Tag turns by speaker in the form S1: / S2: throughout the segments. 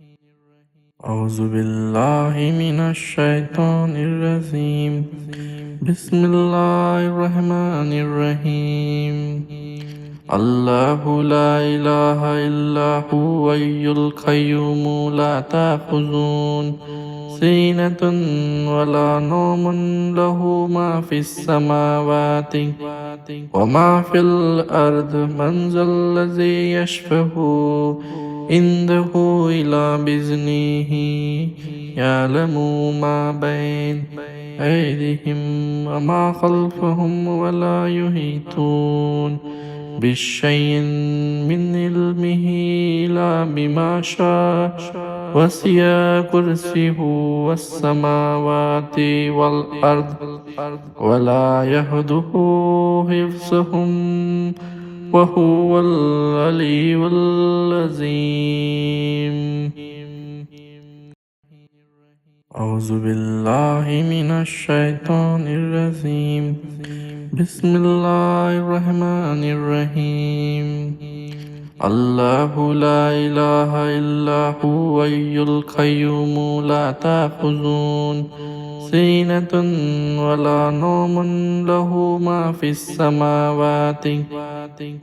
S1: أعوذ بالله من الشيطان الرجيم. بسم الله الرحمن الرحيم. الله لا إله إلا هو الحي القيوم لا تأخذه سنة ولا نوم له ما في السماوات وما في الأرض من ذا الذي يشفع عنده إلا بإذنه يعلم ما بين أيديهم وما خلفهم ولا يحيطون بشيء من علمه إلا بما شاء وسع كرسيه السماوات والأرض ولا يهده حفظهم وهو العلي العظيم. أعوذ بالله من الشيطان الرجيم. بسم الله الرحمن الرحيم. الله لا إله إلا هو الحي القيوم لا تأخذه سنة ولا نوم له ما في السماوات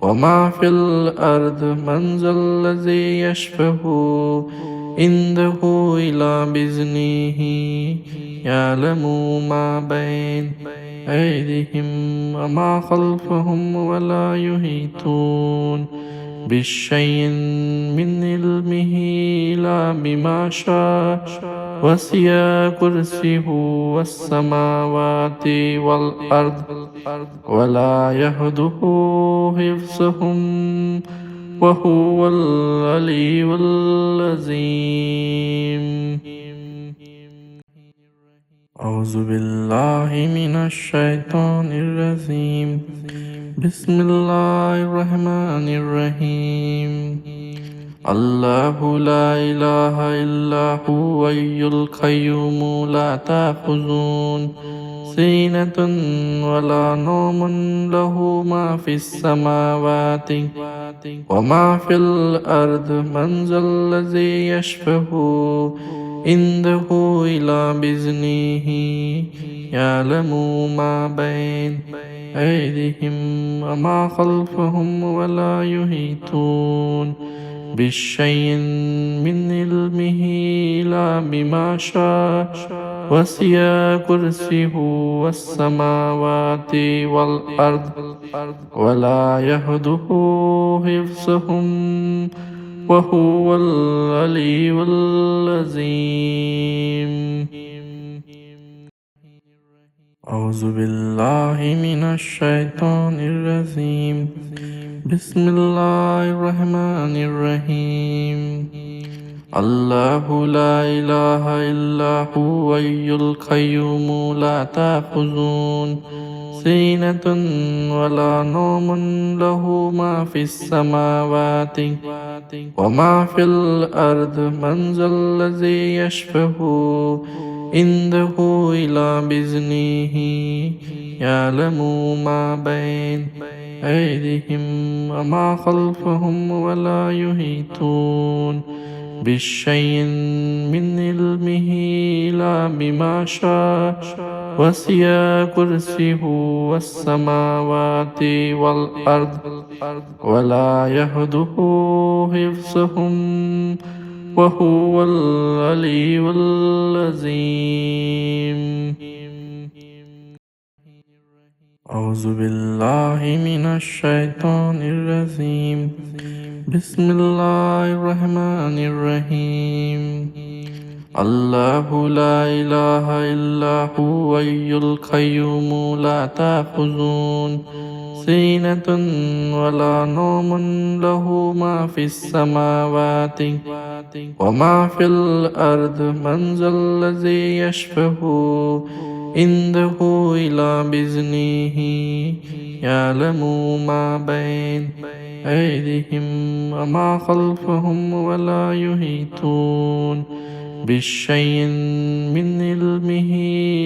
S1: وما في الأرض من ذا الذي يشفع عنده إلا بإذنه يعلم ما بين أيديهم وما خلفهم ولا يحيطون بشيء من علمه إلا بما شاء وسع كرسيه السماوات والأرض ولا يهده حفظهم وهو العلي العظيم. أعوذ بالله من الشيطان الرجيم. بسم الله الرحمن الرحيم. الله لا إله إلا هو الحي القيوم لا تأخذه سنة ولا نوم له ما في السماوات وما في الأرض من ذا الذي يشفع عنده إلا بإذنه يعلم ما بين أيديهم وما خلفهم ولا يحيطون بشيء من علمه إلا بما شاء وسع كرسيه السماوات والأرض ولا يهده حفظهم وهو العلي العظيم. أعوذ بالله من الشيطان الرجيم. بسم الله الرحمن الرحيم. الله لا إله إلا هو الحي القيوم لا تأخذه سنة ولا نوم له ما في السماوات وما في الأرض من ذا الذي يشفع عنده إلا بإذنه يعلم ما بين أيديهم وما خلفهم ولا يحيطون بشيء من علمه إلا بما شاء وسع كرسيه السماوات والأرض ولا يهده حفظهم وهو العلي العظيم. أعوذ بالله من الشيطان الرجيم. بسم الله الرحمن الرحيم. الله لا إله إلا هو الحي القيوم لا تأخذه سنة ولا نوم له ما في السماوات وما في الأرض من ذا الذي يشفع عنده إلا بإذنه يعلم ما بين أيديهم وما خلفهم ولا يحيطون بشيء من علمه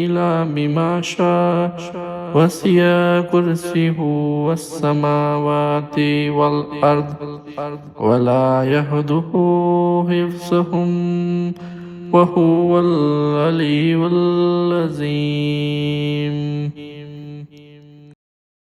S1: إلا بما شاء وسع كرسيه السماوات والأرض ولا يهده حفظهم وهو العلي العظيم.